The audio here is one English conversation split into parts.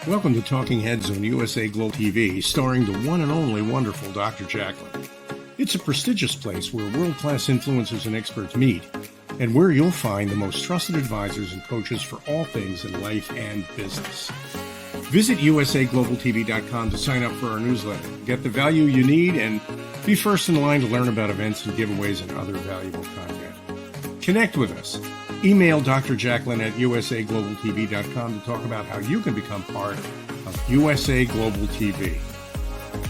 Welcome to Talking Heads on USA Global TV, starring the one and only wonderful Dr. JACALYN. It's a prestigious place where world-class influencers and experts meet, and where you'll find the most trusted advisors and coaches for all things in life and business. Visit usaglobaltv.com to sign up for our newsletter, get the value you need, and be first in line to learn about events and giveaways and other valuable content. Connect with us. Email Dr. JACALYN at usaglobaltv.com to talk about how you can become part of USA Global TV.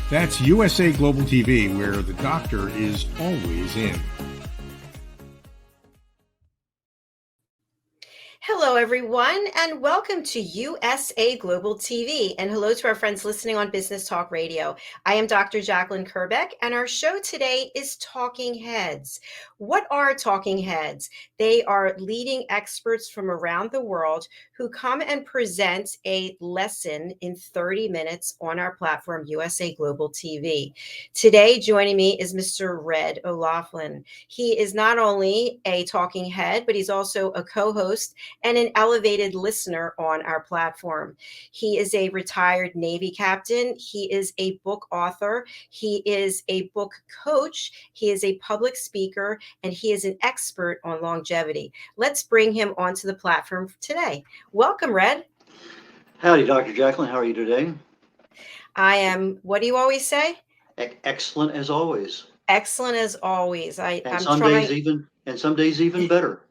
That's USA Global TV, where the doctor is always in. Hello, everyone, and welcome to USA Global TV, and hello to our friends listening on Business Talk Radio. I am Dr. JACALYN KERBECK, and our show today is Talking Heads. What are Talking Heads? They are leading experts from around the world who come and present a lesson in 30 minutes on our platform, USA Global TV. Today, joining me is Mr. Red.olaughlin. He is not only a talking head, but he's also a co-host and an elevated listener on our platform. He is a retired Navy captain. He is a book author. He is a book coach. He is a public speaker, and he is an expert on longevity. Let's bring him onto the platform today. Welcome, Red. Howdy, Dr. JACALYN. How are you today? I am, what do you always say? Excellent as always. Excellent as always. Some days even better.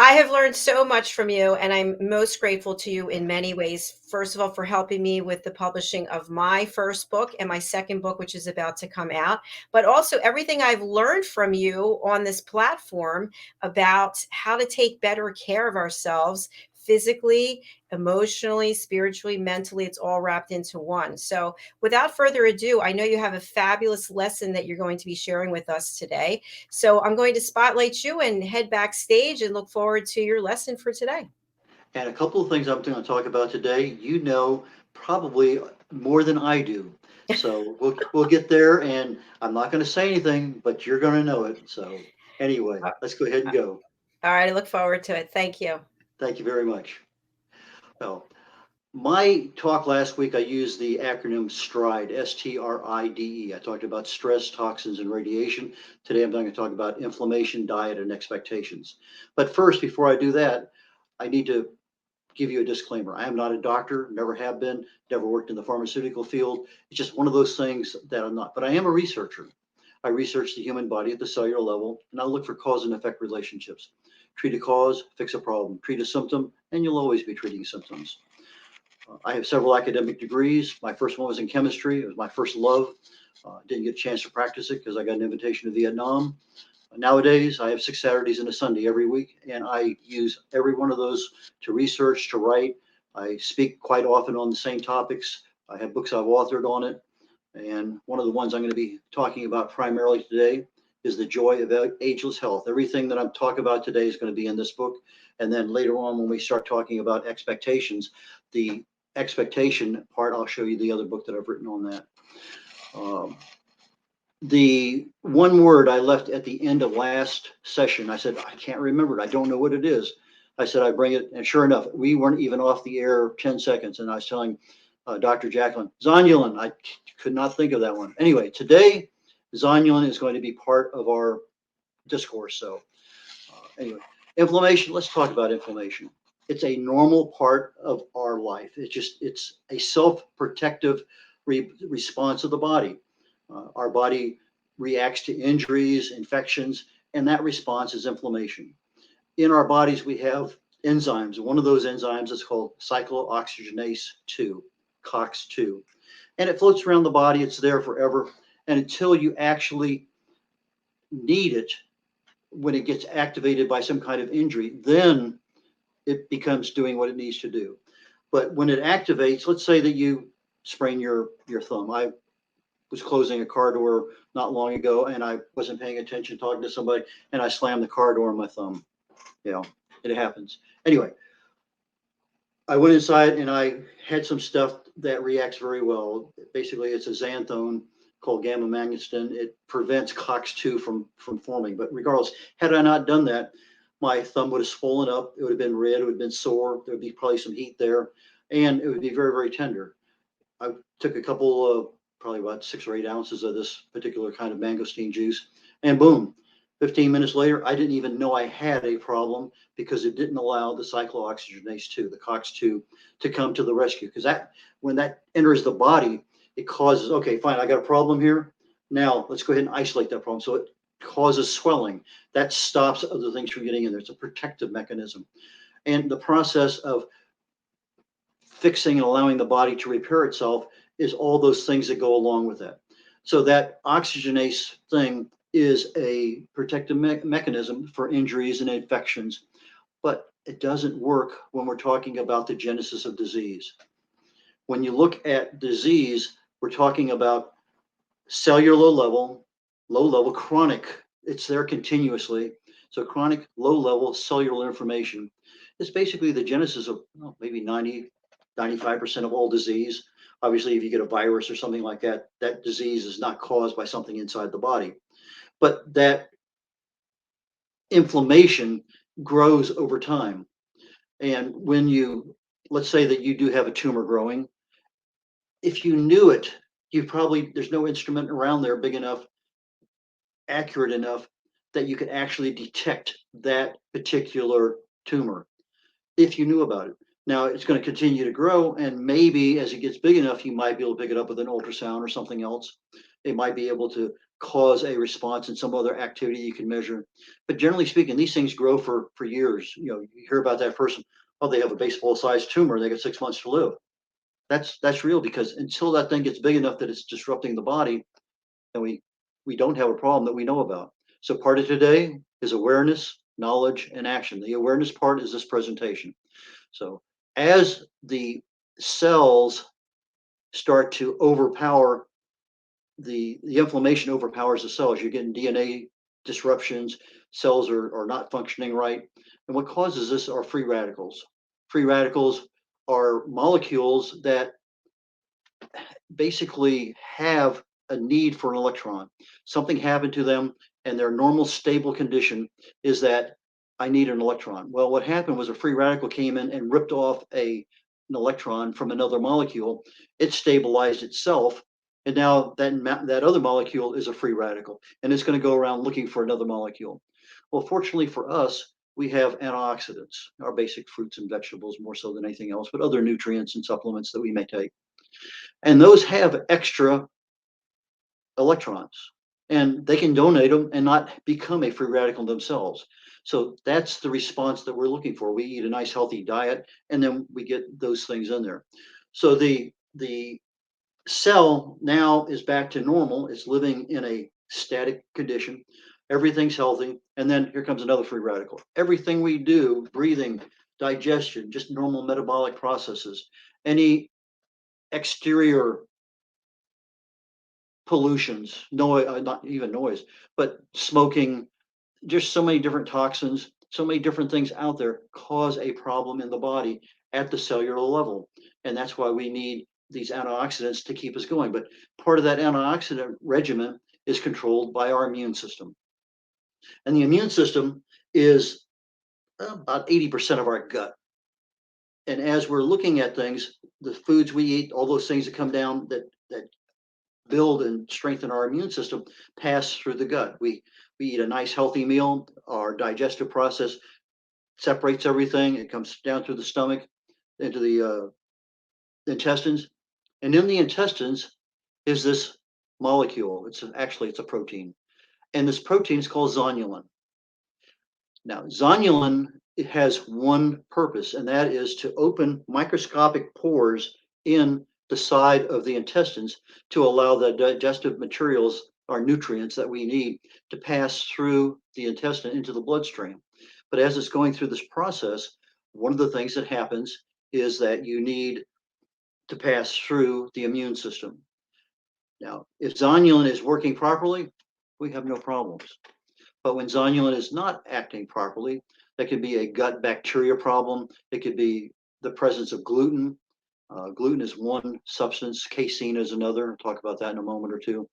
I have learned so much from you, and I'm most grateful to you in many ways. First of all, for helping me with the publishing of my first book and my second book, which is about to come out, but also everything I've learned from you on this platform about how to take better care of ourselves physically, emotionally, spiritually, mentally. It's all wrapped into one. So without further ado, I know you have a fabulous lesson that you're going to be sharing with us today. So I'm going to spotlight you and head backstage and look forward to your lesson for today. And a couple of things I'm going to talk about today, you know, probably more than I do. So we'll get there, and I'm not going to say anything, but you're going to know it. So anyway, let's go ahead and go. All right. I look forward to it. Thank you. Thank you very much. Well, my talk last week, I used the acronym STRIDE, S-T-R-I-D-E. I talked about stress, toxins, and radiation. Today, I'm going to talk about inflammation, diet, and expectations. But first, before I do that, I need to give you a disclaimer. I am not a doctor, never have been, never worked in the pharmaceutical field. It's just one of those things that I'm not. But I am a researcher. I research the human body at the cellular level, and I look for cause and effect relationships. Treat a cause, fix a problem. Treat a symptom, and you'll always be treating symptoms. I have several academic degrees. My first one was in chemistry. It was my first love. Didn't get a chance to practice it because I got an invitation to Vietnam. Nowadays, I have 6 Saturdays and a Sunday every week, and I use every one of those to research, to write. I speak quite often on the same topics. I have books I've authored on it. And one of the ones I'm going to be talking about primarily today is The Joy of Ageless Health. Everything that I'm talking about today is going to be in this book. And then later on, when we start talking about expectations, the expectation part, I'll show you the other book that I've written on that. The one word I left at the end of last session, I said, I can't remember it. I don't know what it is. I said, I bring it. And sure enough, we weren't even off the air 10 seconds. And I was telling Dr. JACALYN, zonulin. I could not think of that one. Anyway, today, zonulin is going to be part of our discourse. So anyway, inflammation. Let's talk about inflammation. It's a normal part of our life. It's a self-protective response of the body. Our body reacts to injuries, infections, and that response is inflammation. In our bodies, we have enzymes. One of those enzymes is called cyclooxygenase 2, COX-2. And it floats around the body. It's there forever. And until you actually need it, when it gets activated by some kind of injury, then it becomes doing what it needs to do. But when it activates, let's say that you sprain your thumb. I was closing a car door not long ago, and I wasn't paying attention, talking to somebody, and I slammed the car door on my thumb. You know, it happens. Anyway, I went inside and I had some stuff that reacts very well. Basically, it's a xanthone called gamma magnestin. It prevents COX-2 from forming. But regardless, had I not done that, my thumb would have swollen up. It would have been red. It would have been sore. There would be probably some heat there, and it would be very, very tender. I took a couple of probably about 6 or 8 ounces of this particular kind of mangosteen juice, and boom, 15 minutes later, I didn't even know I had a problem because it didn't allow the cyclooxygenase 2, the COX-2, to come to the rescue. Because that, when that enters the body, it causes, okay, fine, I got a problem here. Now let's go ahead and isolate that problem. So it causes swelling. That stops other things from getting in there. It's a protective mechanism. And the process of fixing and allowing the body to repair itself is all those things that go along with that. So that oxygenase thing is a protective mechanism for injuries and infections, but it doesn't work when we're talking about the genesis of disease. When you look at disease, we're talking about cellular low level, chronic. It's there continuously. So chronic low level cellular inflammation is basically the genesis of maybe 95% of all disease. Obviously, if you get a virus or something like that, that disease is not caused by something inside the body. But that inflammation grows over time. And when you, let's say that you do have a tumor growing, if you knew it, you probably, there's no instrument around there big enough, accurate enough that you could actually detect that particular tumor if you knew about it. Now it's going to continue to grow, and maybe as it gets big enough, you might be able to pick it up with an ultrasound or something else. It might be able to cause a response in some other activity you can measure. But generally speaking, these things grow for years. You know, you hear about that person, oh, they have a baseball-sized tumor, they got 6 months to live. That's real, because until that thing gets big enough that it's disrupting the body, then we don't have a problem that we know about. So part of today is awareness, knowledge, and action. The awareness part is this presentation. So as the cells start to overpower, the inflammation overpowers the cells, you're getting DNA disruptions, cells are not functioning right. And what causes this are free radicals. Free radicals are molecules that basically have a need for an electron. Something happened to them, and their normal stable condition is that I need an electron. Well, what happened was a free radical came in and ripped off an electron from another molecule. It stabilized itself, and now that other molecule is a free radical, and it's going to go around looking for another molecule. Well, fortunately for us, we have antioxidants, our basic fruits and vegetables more so than anything else, but other nutrients and supplements that we may take. And those have extra electrons, and they can donate them and not become a free radical themselves. So that's the response that we're looking for. We eat a nice healthy diet, and then we get those things in there. So the cell now is back to normal. It's living in a static condition. Everything's healthy. And then here comes another free radical. Everything we do, breathing, digestion, just normal metabolic processes, any exterior pollutions, noise, not even noise, but smoking, just so many different toxins, so many different things out there cause a problem in the body at the cellular level. And that's why we need these antioxidants to keep us going. But part of that antioxidant regimen is controlled by our immune system. And the immune system is about 80% of our gut. And as we're looking at things, the foods we eat, all those things that come down that build and strengthen our immune system pass through the gut. We eat a nice healthy meal, our digestive process separates everything, it comes down through the stomach into the intestines, and in the intestines is this molecule. It's a protein, and this protein is called zonulin. Now zonulin, it has one purpose, and that is to open microscopic pores in the side of the intestines to allow the digestive materials or nutrients that we need to pass through the intestine into the bloodstream. But as it's going through this process, one of the things that happens is that you need to pass through the immune system. Now, if zonulin is working properly, we have no problems. But when zonulin is not acting properly, that could be a gut bacteria problem. It could be the presence of gluten. Gluten is one substance, casein is another. I'll talk about that in a moment or two.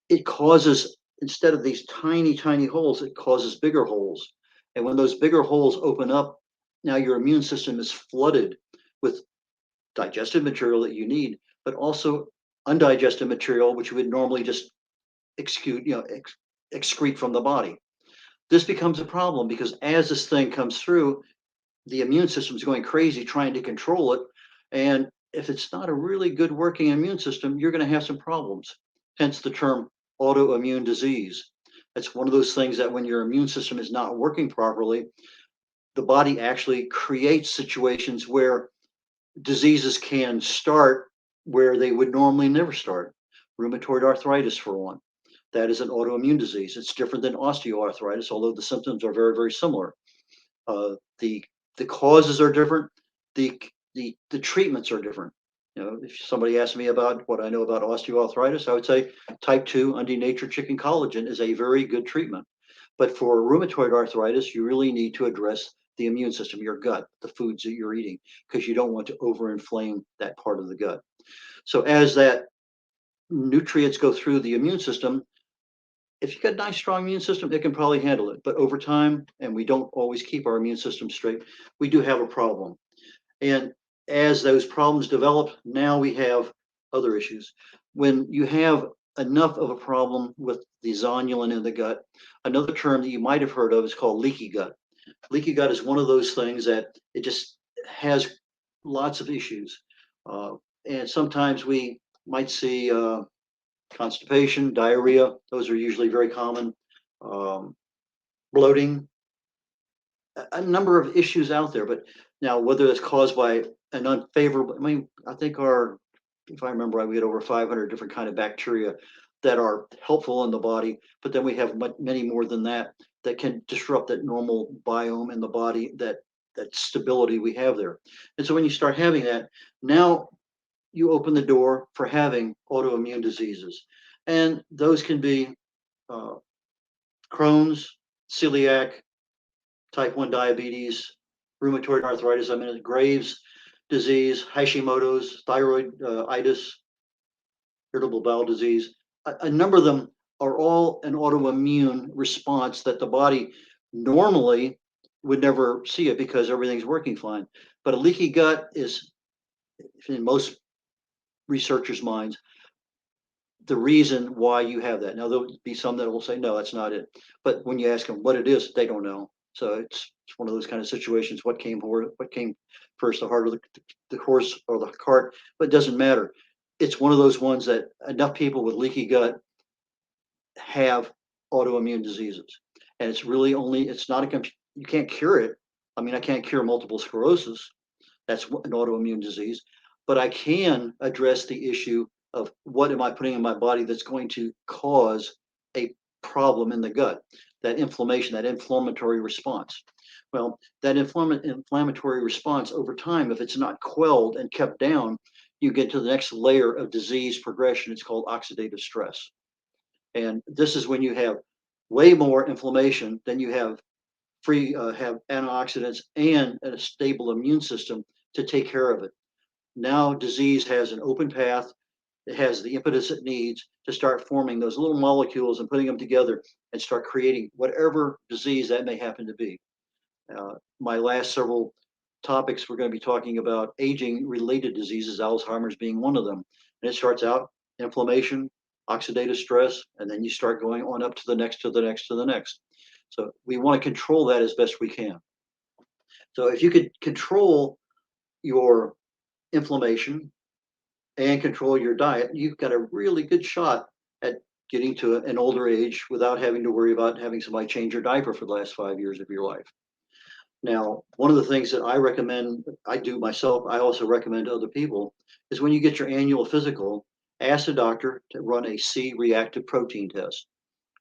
It causes, instead of these tiny, tiny holes, it causes bigger holes. And when those bigger holes open up, now your immune system is flooded with digestive material that you need, but also undigested material, which you would normally just excrete from the body. This becomes a problem because as this thing comes through, the immune system is going crazy trying to control it. And if it's not a really good working immune system, you're going to have some problems. Hence the term autoimmune disease. It's one of those things that when your immune system is not working properly, the body actually creates situations where diseases can start where they would normally never start. Rheumatoid arthritis, for one. That is an autoimmune disease. It's different than osteoarthritis, although the symptoms are very, very similar. The causes are different. The treatments are different. If somebody asked me about what I know about osteoarthritis, I would say type 2 unddenatured chicken collagen is a very good treatment. But for rheumatoid arthritis, you really need to address the immune system, your gut, the foods that you're eating, because you don't want to overinflame that part of the gut. So as that nutrients go through the immune system, if you've got a nice, strong immune system, it can probably handle it. But over time, and we don't always keep our immune system straight, we do have a problem. And as those problems develop, now we have other issues. When you have enough of a problem with the zonulin in the gut, another term that you might have heard of is called leaky gut. Leaky gut is one of those things that it just has lots of issues. And sometimes we might see constipation, diarrhea. Those are usually very common. Bloating, a number of issues out there. But now, whether it's caused by an unfavorable, I think if I remember right, we had over 500 different kind of bacteria that are helpful in the body, but then we have many more than that can disrupt that normal biome in the body, that stability we have there. And so when you start having that, now you open the door for having autoimmune diseases. And those can be Crohn's, celiac, type 1 diabetes, rheumatoid arthritis, Graves' disease, Hashimoto's, thyroiditis, irritable bowel disease. A number of them are all an autoimmune response that the body normally would never see it because everything's working fine. But a leaky gut is, in most researchers' minds, the reason why you have that. Now, there'll be some that will say, no, that's not it. But when you ask them what it is, they don't know. So it's one of those kind of situations. What came first, the heart or the horse or the cart? But it doesn't matter. It's one of those ones that enough people with leaky gut have autoimmune diseases. And it's really it's not you can't cure it. I can't cure multiple sclerosis. That's an autoimmune disease. But I can address the issue of what am I putting in my body that's going to cause a problem in the gut, that inflammation, that inflammatory response. Well, that inflammatory response over time, if it's not quelled and kept down, you get to the next layer of disease progression. It's called oxidative stress. And this is when you have way more inflammation than you have have antioxidants and a stable immune system to take care of it. Now disease has an open path. It has the impetus it needs to start forming those little molecules and putting them together and start creating whatever disease that may happen to be. My last several topics, we're going to be talking about aging related diseases, Alzheimer's being one of them. And it starts out inflammation, oxidative stress, and then you start going on up to the next, to the next, to the next. So we want to control that as best we can. So if you could control your inflammation and control your diet, you've got a really good shot at getting to an older age without having to worry about having somebody change your diaper for the last 5 years of your life. Now, one of the things that I recommend, I do myself, I also recommend to other people, is when you get your annual physical, ask the doctor to run a C-reactive protein test.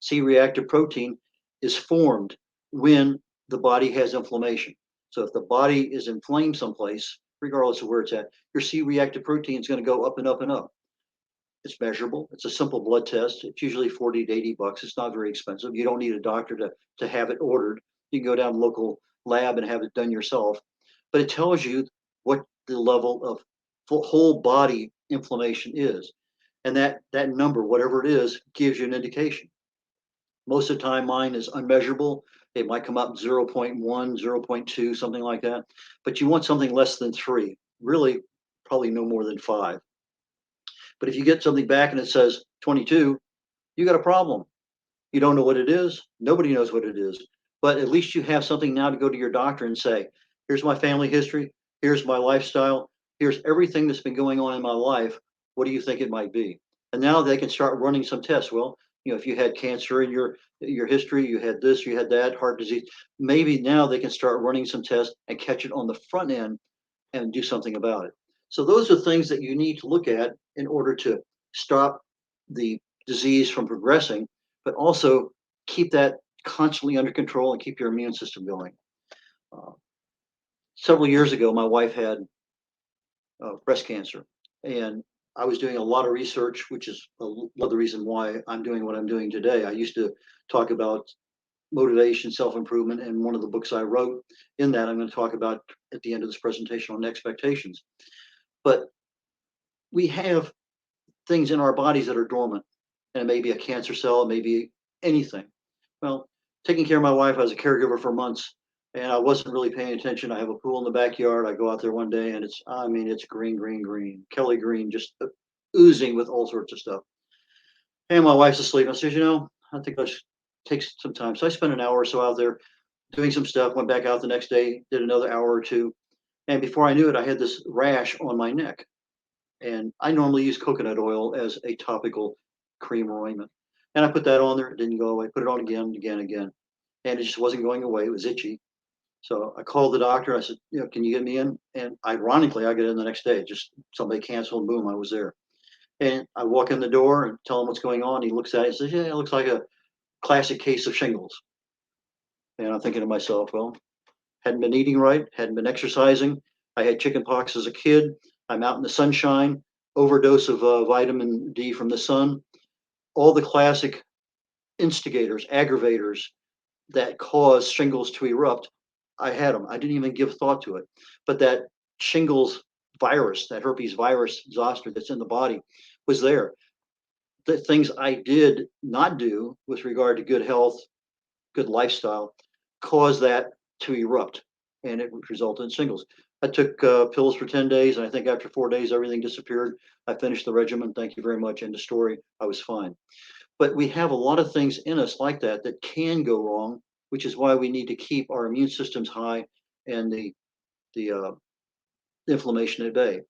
C-reactive protein is formed when the body has inflammation. So if the body is inflamed someplace, regardless of where it's at, your C-reactive protein is going to go up and up and up. It's measurable. It's a simple blood test. It's usually 40 to 80 bucks. It's not very expensive. You don't need a doctor to have it ordered. You can go down to the local lab and have it done yourself. But it tells you what the level of whole body inflammation is. And that number, whatever it is, gives you an indication. Most of the time, mine is unmeasurable. It might come up 0.1, 0.2, something like that. But you want something less than 3, really probably no more than 5. But if you get something back and it says 22, you got a problem. You don't know what it is. Nobody knows what it is. But at least you have something now to go to your doctor and say, here's my family history. Here's my lifestyle. Here's everything that's been going on in my life. What do you think it might be? And now they can start running some tests. Well, if you had cancer in your history, you had this, you had that, heart disease, maybe now they can start running some tests and catch it on the front end and do something about it. So those are things that you need to look at in order to stop the disease from progressing, but also keep that constantly under control and keep your immune system going. Several years ago, my wife had breast cancer, and I was doing a lot of research, which is a lot of the reason why I'm doing what I'm doing today. I used to talk about motivation, self-improvement, and one of the books I wrote in that I'm going to talk about at the end of this presentation on expectations. But we have things in our bodies that are dormant, and it may be a cancer cell, it may be anything. Well, taking care of my wife, I was a caregiver for months, and I wasn't really paying attention. I have a pool in the backyard. I go out there one day, and it's green, green, green, Kelly green, just oozing with all sorts of stuff. And my wife's asleep. I said, I think I should take some time. So I spent an hour or so out there doing some stuff, went back out the next day, did another hour or two. And before I knew it, I had this rash on my neck. And I normally use coconut oil as a topical cream or ointment. And I put that on there, it didn't go away, put it on again. And it just wasn't going away. It was itchy. So I called the doctor. I said, can you get me in? And ironically, I get in the next day. Just somebody canceled, boom, I was there. And I walk in the door and tell him what's going on. He looks at it and says, yeah, it looks like a classic case of shingles. And I'm thinking to myself, well, hadn't been eating right, hadn't been exercising. I had chicken pox as a kid. I'm out in the sunshine, overdose of vitamin D from the sun. All the classic instigators, aggravators that cause shingles to erupt, I had them. I didn't even give thought to it. But that shingles virus, that herpes virus zoster that's in the body was there. The things I did not do with regard to good health, good lifestyle, caused that to erupt, and it resulted in shingles. I took pills for 10 days, and I think after 4 days, everything disappeared. I finished the regimen. Thank you very much. End of story. I was fine. But we have a lot of things in us like that that can go wrong, which is why we need to keep our immune systems high and the inflammation at bay.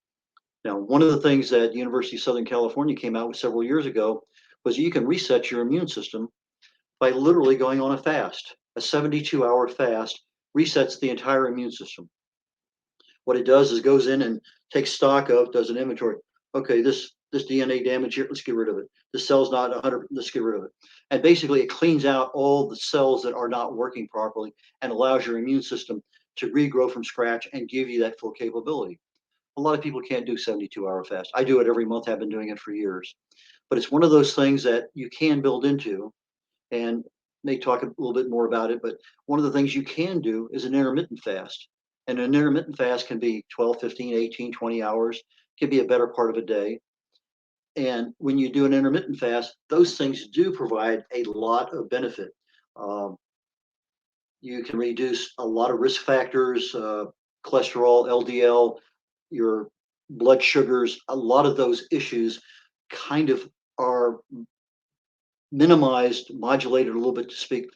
Now, one of the things that University of Southern California came out with several years ago was you can reset your immune system by literally going on a fast. A 72-hour fast resets the entire immune system. What it does is goes in and takes stock of, does an inventory. Okay, this DNA damage here, let's get rid of it. The cell's not 100, let's get rid of it. And basically it cleans out all the cells that are not working properly and allows your immune system to regrow from scratch and give you that full capability. A lot of people can't do 72-hour fast. I do it every month. I've been doing it for years. But it's one of those things that you can build into, and may talk a little bit more about it, but one of the things you can do is an intermittent fast. And an intermittent fast can be 12, 15, 18, 20 hours, can be a better part of a day. And when you do an intermittent fast, those things do provide a lot of benefit. You can reduce a lot of risk factors, cholesterol, LDL, your blood sugars, a lot of those issues kind of are minimized, modulated a little bit to speak,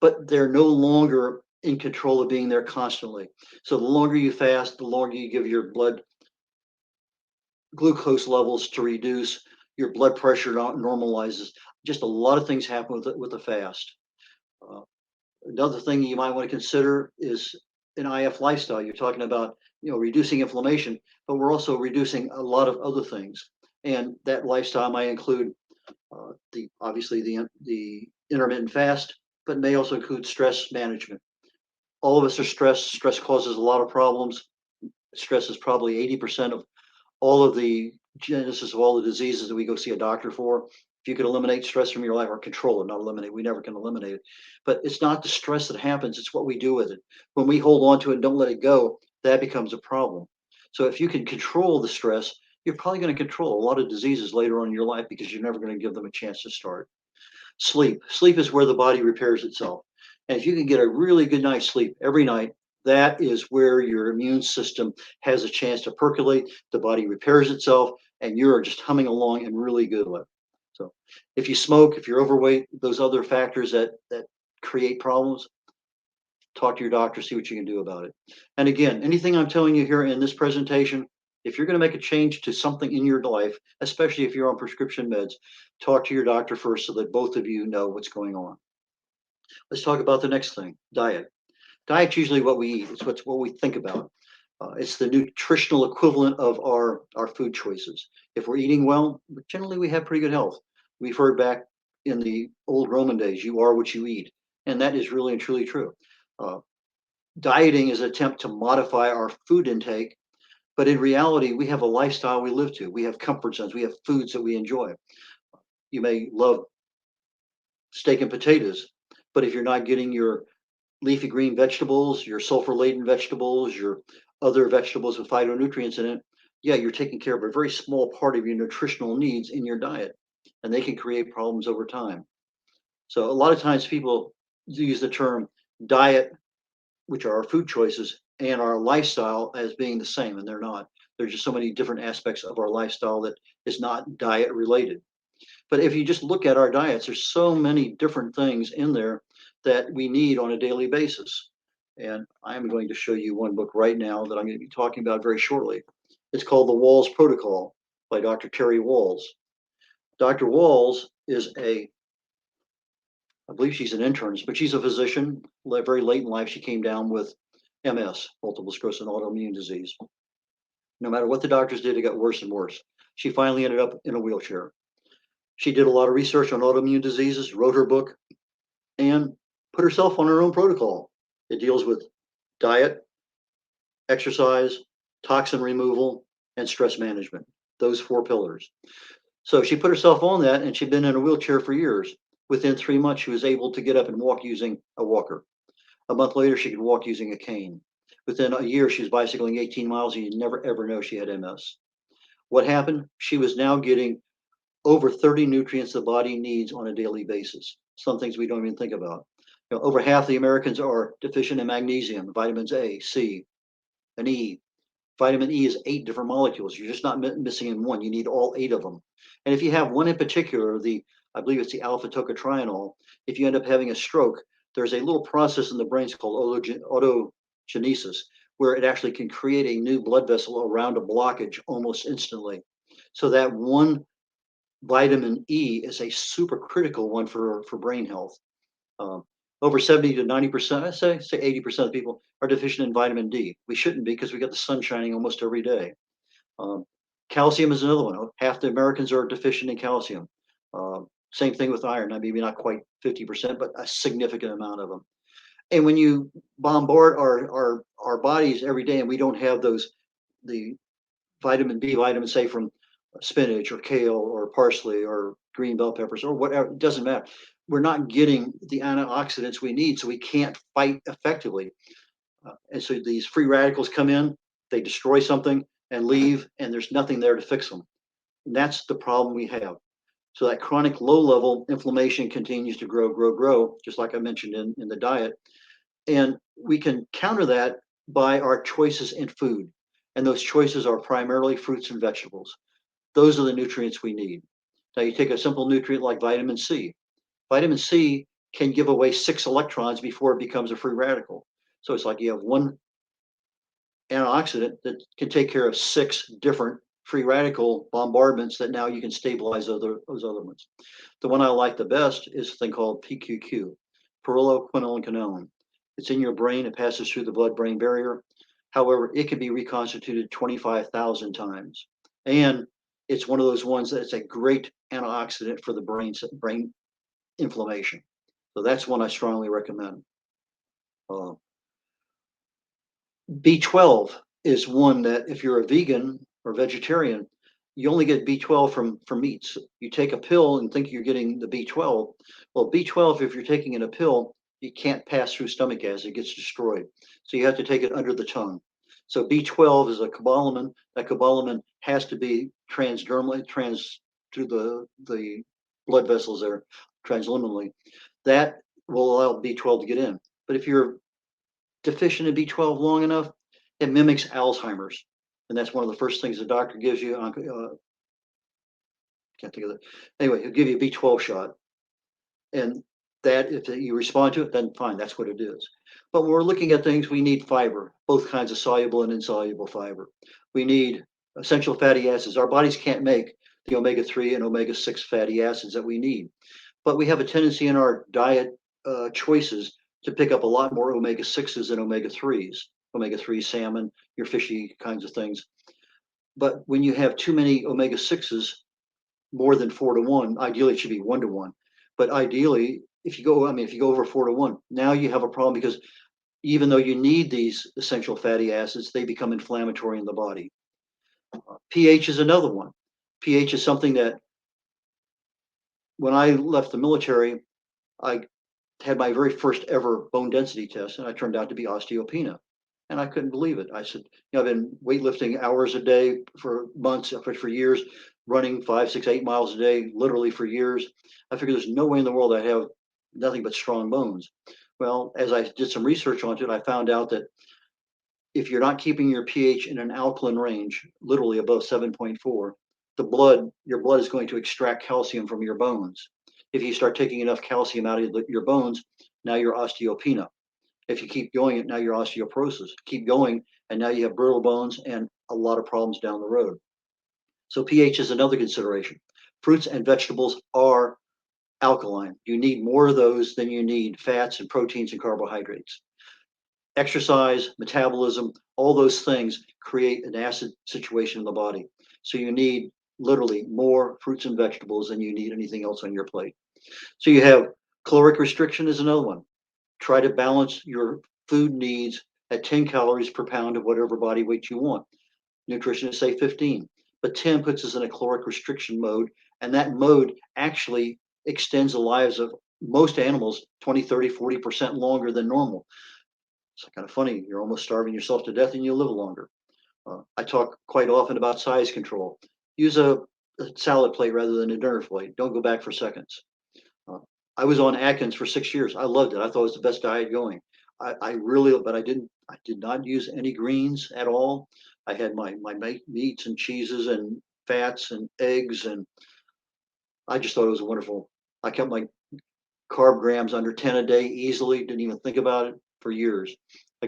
but they're no longer in control of being there constantly. So the longer you fast, the longer you give your blood glucose levels to reduce, your blood pressure normalizes. Just a lot of things happen with a fast. Another thing you might want to consider is an IF lifestyle. You're talking about, reducing inflammation, but we're also reducing a lot of other things. And that lifestyle might include obviously the intermittent fast, but may also include stress management. All of us are stressed. Stress causes a lot of problems. Stress is probably 80% of all of the genesis of all the diseases that we go see a doctor for. If you could eliminate stress from your life, or control it, not eliminate, we never can eliminate it. But it's not the stress that happens, it's what we do with it. When we hold on to it and don't let it go, that becomes a problem. So if you can control the stress, you're probably going to control a lot of diseases later on in your life because you're never going to give them a chance to start. Sleep is where the body repairs itself. And if you can get a really good night's sleep every night, that is where your immune system has a chance to percolate, the body repairs itself, and you're just humming along in really good way. So if you smoke, if you're overweight, those other factors that create problems, talk to your doctor, see what you can do about it. And again, anything I'm telling you here in this presentation, if you're going to make a change to something in your life, especially if you're on prescription meds, talk to your doctor first so that both of you know what's going on. Let's talk about the next thing, diet. Diet's usually what we eat. It's what we think about. It's the nutritional equivalent of our food choices. If we're eating well, generally we have pretty good health. We've heard back in the old Roman days, you are what you eat. And that is really and truly true. Dieting is an attempt to modify our food intake, but in reality, we have a lifestyle we live to. We have comfort zones. We have foods that we enjoy. You may love steak and potatoes, but if you're not getting your leafy green vegetables, your sulfur-laden vegetables, your other vegetables with phytonutrients in it, yeah, you're taking care of a very small part of your nutritional needs in your diet, and they can create problems over time. So a lot of times people use the term diet, which are our food choices, and our lifestyle as being the same, and they're not. There's just so many different aspects of our lifestyle that is not diet related. But if you just look at our diets, there's so many different things in there that we need on a daily basis. And I'm going to show you one book right now that I'm going to be talking about very shortly. It's called The Walls Protocol by Dr. Terry Walls. Dr. Walls is I believe she's an internist, but she's a physician. Very late in life, she came down with MS, multiple sclerosis, and autoimmune disease. No matter what the doctors did, it got worse and worse. She finally ended up in a wheelchair. She did a lot of research on autoimmune diseases, wrote her book, and put herself on her own protocol. It deals with diet, exercise, toxin removal, and stress management, those 4 pillars. So she put herself on that, and she'd been in a wheelchair for years. Within 3 months, she was able to get up and walk using a walker. A month later, she could walk using a cane. Within a year, she was bicycling 18 miles, and you'd never ever know she had MS. What happened? She was now getting over 30 nutrients the body needs on a daily basis. Some things we don't even think about. Over half the Americans are deficient in magnesium, vitamins A, C, and E. Vitamin E is 8 different molecules. You're just not missing in one. You need all 8 of them. And if you have one in particular, I believe it's the alpha tocotrienol, if you end up having a stroke, there's a little process in the brain called autogenesis, where it actually can create a new blood vessel around a blockage almost instantly. So that one vitamin E is a super critical one for brain health. Over 70 to 90%, I say 80% of people are deficient in vitamin D. We shouldn't be because we got the sun shining almost every day. Calcium is another one. Half the Americans are deficient in calcium. Same thing with iron. Maybe not quite 50%, but a significant amount of them. And when you bombard our bodies every day, and we don't have the vitamin B, vitamin C from spinach or kale or parsley or green bell peppers or whatever, it doesn't matter. We're not getting the antioxidants we need, so we can't fight effectively. And so these free radicals come in, they destroy something and leave, and there's nothing there to fix them. And that's the problem we have. So that chronic low level inflammation continues to grow, just like I mentioned in the diet. And we can counter that by our choices in food. And those choices are primarily fruits and vegetables. Those are the nutrients we need. Now you take a simple nutrient like vitamin C. Vitamin C can give away 6 electrons before it becomes a free radical. So it's like you have one antioxidant that can take care of 6 different free radical bombardments that now you can stabilize those other ones. The one I like the best is a thing called PQQ, pyrroloquinolinquinone. It's in your brain. It passes through the blood-brain barrier. However, it can be reconstituted 25,000 times. And it's one of those ones that's a great antioxidant for the brain inflammation. So that's one I strongly recommend. B12 is one that if you're a vegan or vegetarian, you only get B12 from meats. You take a pill and think you're getting the B12. Well, B12, if you're taking in a pill, you can't pass through stomach acid, it gets destroyed. So you have to take it under the tongue. So B12 is a cobalamin. That cobalamin has to be transdermally, through the blood vessels there, transliminally. That will allow B12 to get in. But if you're deficient in B12 long enough, it mimics Alzheimer's. And that's one of the first things the doctor gives you. Can't think of it. Anyway, he'll give you a B12 shot. And that, if you respond to it, then fine, that's what it is. But when we're looking at things, we need fiber, both kinds of soluble and insoluble fiber. We need essential fatty acids. Our bodies can't make the omega-3 and omega-6 fatty acids that we need. But we have a tendency in our diet choices to pick up a lot more omega-6s than omega-3s. Omega-3 salmon, your fishy kinds of things. But when you have too many omega-6s, more than 4-to-1, ideally it should be 1-to-1. But ideally, if you go over 4-to-1, now you have a problem, because even though you need these essential fatty acids, they become inflammatory in the body. pH is another one. pH is something that, when I left the military, I had my very first ever bone density test, and I turned out to be osteopenia. And I couldn't believe it. I said, I've been weightlifting hours a day for months, for years, running 5, 6, 8 miles a day, literally for years. I figured there's no way in the world I have nothing but strong bones. Well, as I did some research onto it, I found out that if you're not keeping your pH in an alkaline range, literally above 7.4, your blood is going to extract calcium from your bones. If you start taking enough calcium out of your bones, now you're osteopenia. If you keep going, now you're osteoporosis. Keep going, and now you have brittle bones and a lot of problems down the road. So pH is another consideration. Fruits and vegetables are alkaline. You need more of those than you need fats and proteins and carbohydrates. Exercise, metabolism, all those things create an acid situation in the body. So you need literally more fruits and vegetables than you need anything else on your plate. So you have caloric restriction is another one. Try to balance your food needs at 10 calories per pound of whatever body weight you want. Nutritionists say 15, but 10 puts us in a caloric restriction mode, and that mode actually extends the lives of most animals 20, 30, 40% longer than normal. It's kind of funny. You're almost starving yourself to death and you live longer. I talk quite often about size control. Use a salad plate rather than a dinner plate. Don't go back for seconds. I was on Atkins for 6 years. I loved it. I thought it was the best diet going. I did not use any greens at all. I had my meats and cheeses and fats and eggs, and I just thought it was wonderful. I kept my carb grams under 10 a day easily. Didn't even think about it for years. I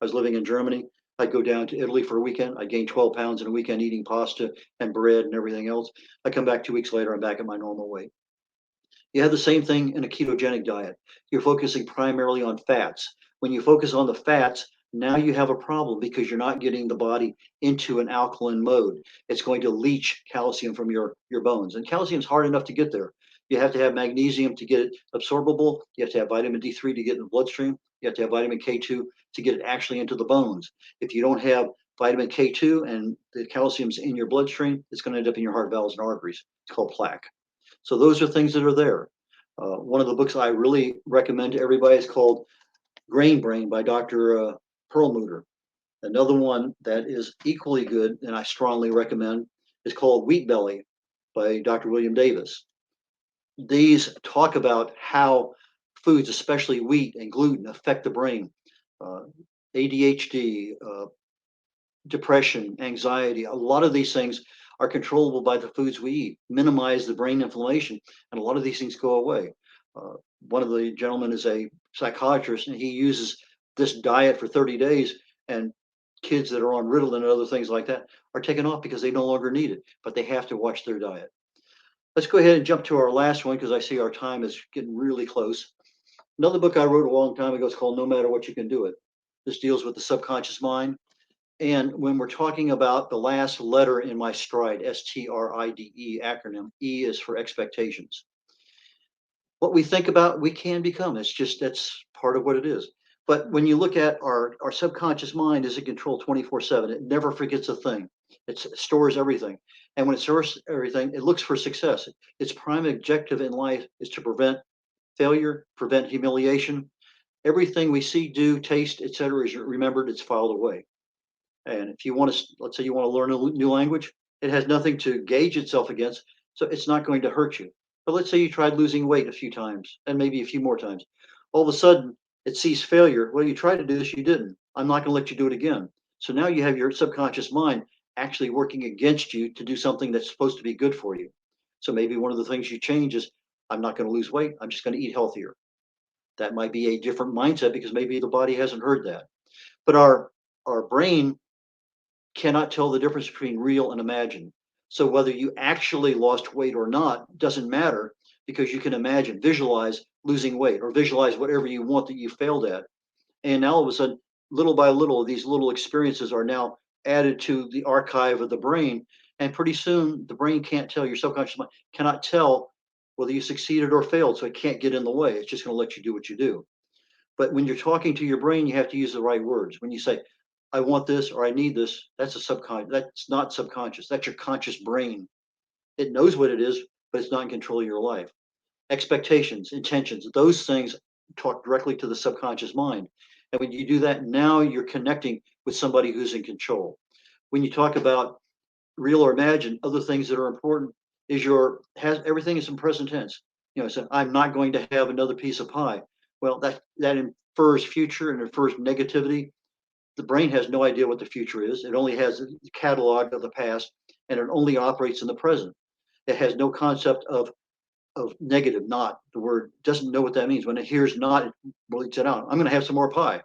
was living in Germany. I'd go down to Italy for a weekend. I gained 12 pounds in a weekend eating pasta and bread and everything else. I come back 2 weeks later, I'm back at my normal weight. You have the same thing in a ketogenic diet. You're focusing primarily on fats. When you focus on the fats, now you have a problem, because you're not getting the body into an alkaline mode. It's going to leach calcium from your bones. And calcium's hard enough to get there. You have to have magnesium to get it absorbable. You have to have vitamin D3 to get in the bloodstream. You have to have vitamin K2 to get it actually into the bones. If you don't have vitamin K2 and the calcium's in your bloodstream, it's going to end up in your heart valves and arteries. It's called plaque. So those are things that are there. One of the books I really recommend to everybody is called Grain Brain by Dr. Perlmutter. Another one that is equally good, and I strongly recommend, is called Wheat Belly by Dr. William Davis. These talk about how foods, especially wheat and gluten, affect the brain. ADHD, depression, anxiety, a lot of these things are controllable by the foods we eat, minimize the brain inflammation, and a lot of these things go away. One of the gentlemen is a psychiatrist, and he uses this diet for 30 days, and kids that are on Ritalin and other things like that are taken off because they no longer need it, but they have to watch their diet. Let's go ahead and jump to our last one, because I see our time is getting really close. Another book I wrote a long time ago is called No Matter What You Can Do It. This deals with the subconscious mind. And when we're talking about the last letter in my STRIDE, STRIDE acronym, E is for expectations. What we think about, we can become. That's part of what it is. But when you look at our subconscious mind, is in control 24/7. It never forgets a thing. It stores everything. And when it stores everything, it looks for success. Its prime objective in life is to prevent failure, prevent humiliation. Everything we see, do, taste, etc., is remembered, it's filed away. And if you want to, let's say you want to learn a new language, it has nothing to gauge itself against, so it's not going to hurt you. But let's say you tried losing weight a few times, and maybe a few more times. All of a sudden, it sees failure. Well, you tried to do this, you didn't. I'm not going to let you do it again. So now you have your subconscious mind actually working against you to do something that's supposed to be good for you. So maybe one of the things you change is, I'm not going to lose weight. I'm just going to eat healthier. That might be a different mindset because maybe the body hasn't heard that. But our brain cannot tell the difference between real and imagined. So whether you actually lost weight or not doesn't matter, because you can imagine, visualize losing weight, or visualize whatever you want that you failed at. And now all of a sudden, little by little, these little experiences are now added to the archive of the brain. And pretty soon the brain can't tell, your subconscious mind cannot tell whether you succeeded or failed. So it can't get in the way. It's just going to let you do what you do. But when you're talking to your brain, you have to use the right words. When you say, I want this, or I need this, that's a subconscious. That's not subconscious. That's your conscious brain. It knows what it is, but it's not in control of your life. Expectations, intentions, those things talk directly to the subconscious mind. And when you do that, now you're connecting with somebody who's in control. When you talk about real or imagined, other things that are important is everything is in present tense. So I'm not going to have another piece of pie. Well, that infers future and infers negativity. The brain has no idea what the future is. It only has the catalog of the past, and it only operates in the present. It has no concept of negative, not. The word doesn't know what that means. When it hears not, it bleats it out. I'm going to have some more pie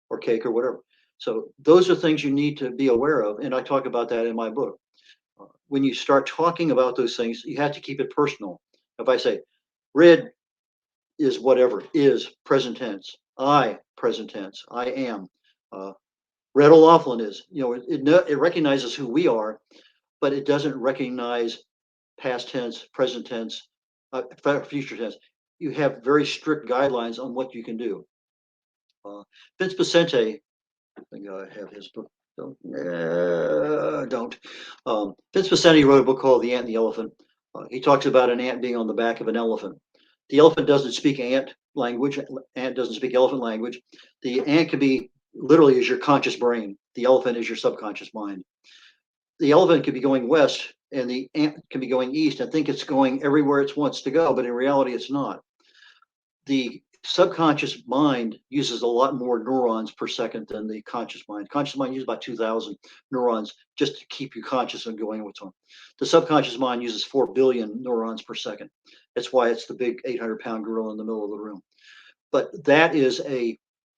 or cake or whatever. So those are things you need to be aware of. And I talk about that in my book. When you start talking about those things, you have to keep it personal. If I say, red is whatever, is present tense, I present tense, I am. Red.olaughlin is, it recognizes who we are, but it doesn't recognize past tense, present tense, future tense. You have very strict guidelines on what you can do. Vince Vicente, I think I have his book. Don't. Vince Vicente wrote a book called The Ant and the Elephant. He talks about an ant being on the back of an elephant. The elephant doesn't speak ant language. Ant doesn't speak elephant language. The ant can be literally is your conscious brain. The elephant is your subconscious mind. The elephant could be going west and the ant can be going east and think it's going everywhere it wants to go, but in reality, it's not. The subconscious mind uses a lot more neurons per second than the conscious mind. Conscious mind uses about 2,000 neurons just to keep you conscious and going what's on. The subconscious mind uses 4 billion neurons per second. That's why it's the big 800-pound gorilla in the middle of the room. But that is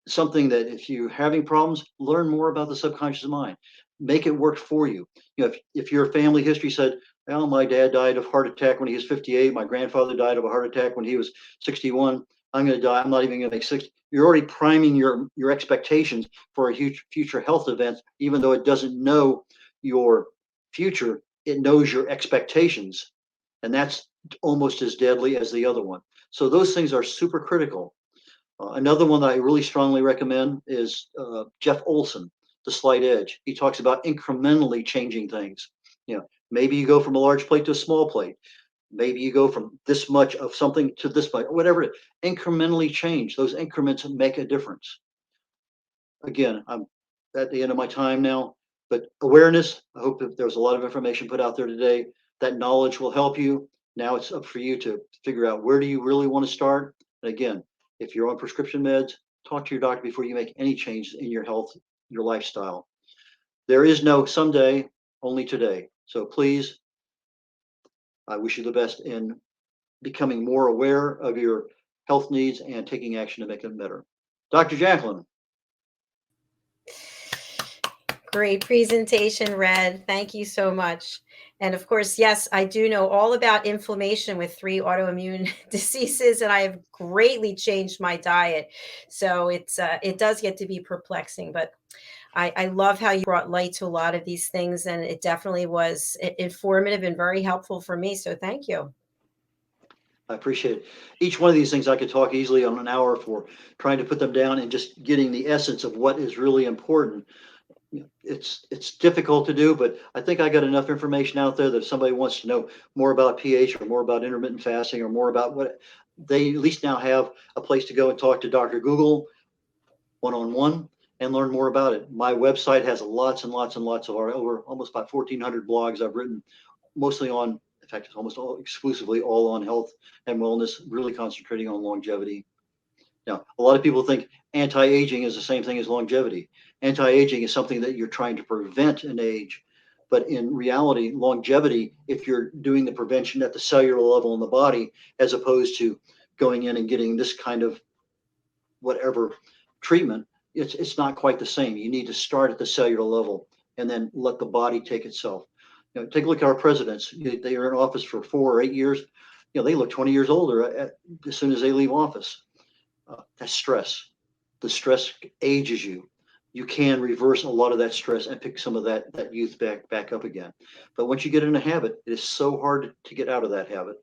something that if you're having problems, learn more about the subconscious mind. Make it work for you. If your family history said, well, my dad died of heart attack when he was 58, my grandfather died of a heart attack when he was 61, I'm going to die, I'm not even going to make 60. You're already priming your expectations for a huge future health event, even though it doesn't know your future, it knows your expectations. And that's almost as deadly as the other one. So those things are super critical. Another one that I really strongly recommend is Jeff Olson, The Slight Edge. He talks about incrementally changing things. Maybe you go from a large plate to a small plate. Maybe you go from this much of something to this much, whatever. Incrementally change. Those increments make a difference. Again, I'm at the end of my time now, but awareness, I hope that there's a lot of information put out there today. That knowledge will help you. Now it's up for you to figure out, where do you really want to start? And again, if you're on prescription meds, talk to your doctor before you make any changes in your health, your lifestyle. There is no someday, only today. So please, I wish you the best in becoming more aware of your health needs and taking action to make them better. Dr. JACALYN. Great presentation, Red. Thank you so much. And of course, yes, I do know all about inflammation with 3 autoimmune diseases, and I have greatly changed my diet. So it does get to be perplexing, but I love how you brought light to a lot of these things, and it definitely was informative and very helpful for me. So thank you. I appreciate it. Each one of these things I could talk easily on an hour for, trying to put them down and just getting the essence of what is really important. It's difficult to do, but I think I got enough information out there that if somebody wants to know more about pH or more about intermittent fasting or more about what, they at least now have a place to go and talk to Dr. Google one-on-one and learn more about it. My website has lots and lots and lots of over almost about 1,400 blogs I've written, mostly on, in fact, it's almost all exclusively all on health and wellness, really concentrating on longevity. Now, a lot of people think anti-aging is the same thing as longevity. Anti-aging is something that you're trying to prevent an age. But in reality, longevity, if you're doing the prevention at the cellular level in the body, as opposed to going in and getting this kind of whatever treatment, it's not quite the same. You need to start at the cellular level and then let the body take itself. Take a look at our presidents. They are in office for 4 or 8 years. They look 20 years older as soon as they leave office. That's stress. The stress ages you. You can reverse a lot of that stress and pick some of that youth back up again. But once you get in a habit, it is so hard to get out of that habit.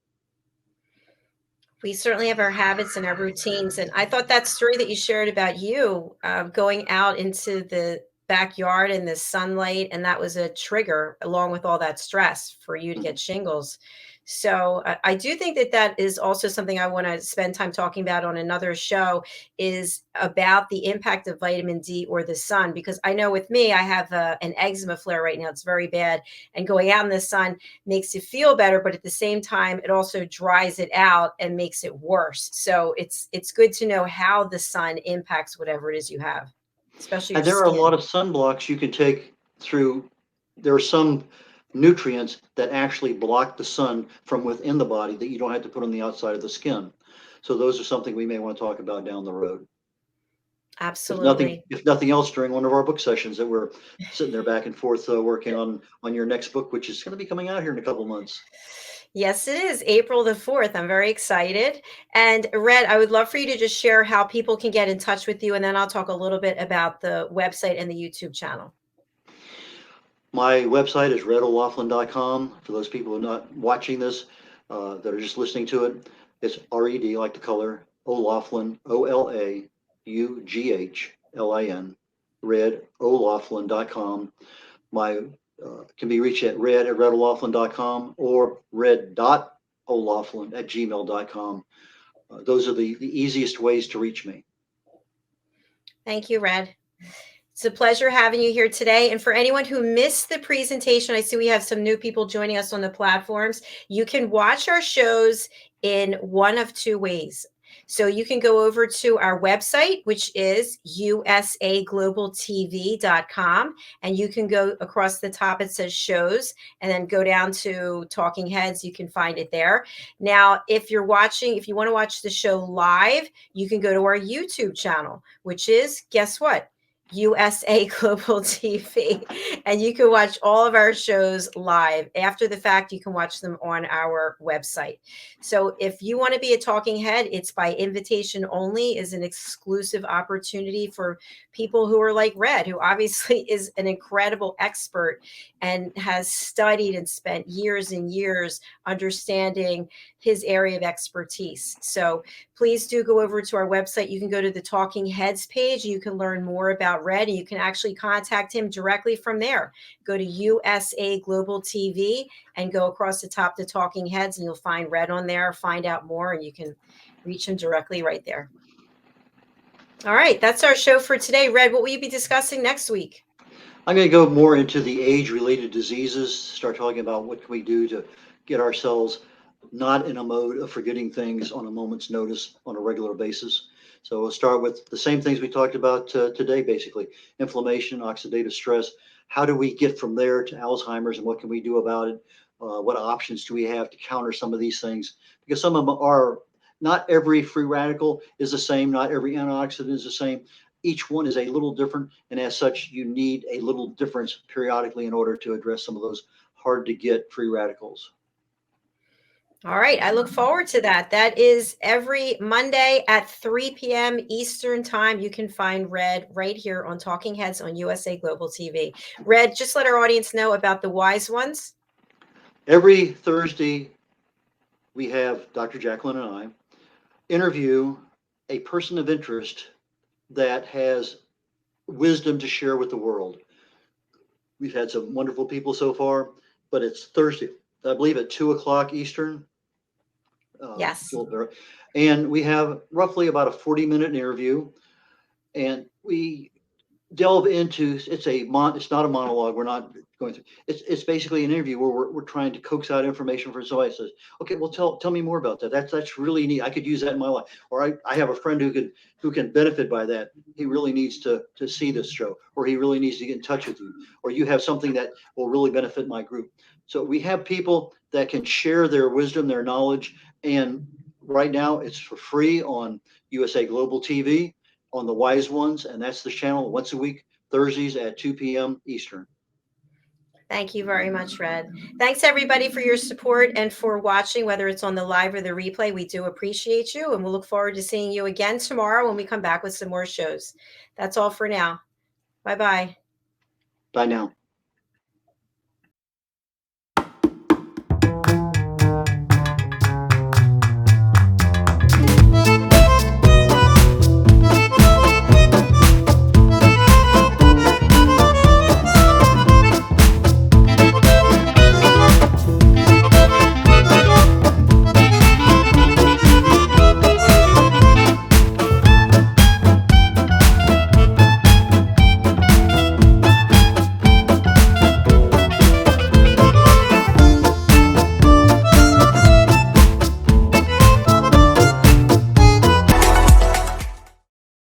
We certainly have our habits and our routines. And I thought that story that you shared about you going out into the backyard in the sunlight, and that was a trigger along with all that stress for you to get shingles. So I do think that that is also something I want to spend time talking about on another show, is about the impact of vitamin D or the sun. Because I know with me, I have an eczema flare right now. It's very bad. And going out in the sun makes you feel better, but at the same time, it also dries it out and makes it worse. So it's good to know how the sun impacts whatever it is you have, especially your And there are a skin. lot of sunblocks you can take through. There are some nutrients that actually block the sun from within the body that you don't have to put on the outside of the skin. So those are something we may want to talk about down the road. Absolutely. If nothing else, during one of our book sessions that we're sitting there back and forth working on your next book, which is going to be coming out here in a couple months. Yes, it is April the 4th. I'm very excited. And Red, I would love for you to just share how people can get in touch with you. And then I'll talk a little bit about the website and the YouTube channel. My website is red.olaughlin.com. For those people who are not watching this, that are just listening to it, it's RED, like the color, O'Laughlin, OLAUGHLIN, red.olaughlin.com. My can be reached at red@red.olaughlin.com or red.olaughlin@gmail.com. Those are the easiest ways to reach me. Thank you, Red. It's a pleasure having you here today. And for anyone who missed the presentation, I see we have some new people joining us on the platforms. You can watch our shows in one of two ways. So you can go over to our website, which is usaglobaltv.com, and you can go across the top, it says shows, and then go down to Talking Heads. You can find it there. Now, if you want to watch the show live, you can go to our YouTube channel, which is, guess what? USA Global TV, and you can watch all of our shows live. After the fact, you can watch them on our website. So if you want to be a talking head, it's by invitation only, is an exclusive opportunity for people who are like Red, who obviously is an incredible expert and has studied and spent years and years understanding his area of expertise. So please do go over to our website. You can go to the Talking Heads page. You can learn more about Red, and you can actually contact him directly from there. Go to USA Global TV and go across the top to Talking Heads, and you'll find Red on there. Find out more, and you can reach him directly right there. All right, that's our show for today. Red, what will you be discussing next week? I'm going to go more into the age-related diseases, start talking about what can we do to get ourselves not in a mode of forgetting things on a moment's notice on a regular basis. So we'll start with the same things we talked about today, basically. Inflammation, oxidative stress. How do we get from there to Alzheimer's, and what can we do about it? What options do we have to counter some of these things? Because some of them are, not every free radical is the same, not every antioxidant is the same. Each one is a little different, and as such, you need a little difference periodically in order to address some of those hard to get free radicals. All right, I look forward to that. That is every Monday at 3 p.m. Eastern Time. You can find Red right here on Talking Heads on USA Global TV. Red, just let our audience know about the Wise Ones. Every Thursday, we have Dr. JACALYN and I interview a person of interest that has wisdom to share with the world. We've had some wonderful people so far, but it's Thursday, I believe, at 2:00 Eastern. Yes. And we have roughly about a 40-minute interview, and we delve into, it's not a monologue. We're not going through, it's basically an interview where we're trying to coax out information for somebody says, okay, well, tell me more about that. That's really neat. I could use that in my life. Or I have a friend who can benefit by that. He really needs to see this show, or he really needs to get in touch with you, or you have something that will really benefit my group. So we have people that can share their wisdom, their knowledge, and right now it's for free on USA Global TV, on the Wise Ones, and that's the channel once a week, Thursdays at 2 p.m. Eastern. Thank you very much, Red. Thanks, everybody, for your support and for watching, whether it's on the live or the replay. We do appreciate you, and we'll look forward to seeing you again tomorrow when we come back with some more shows. That's all for now. Bye-bye. Bye now.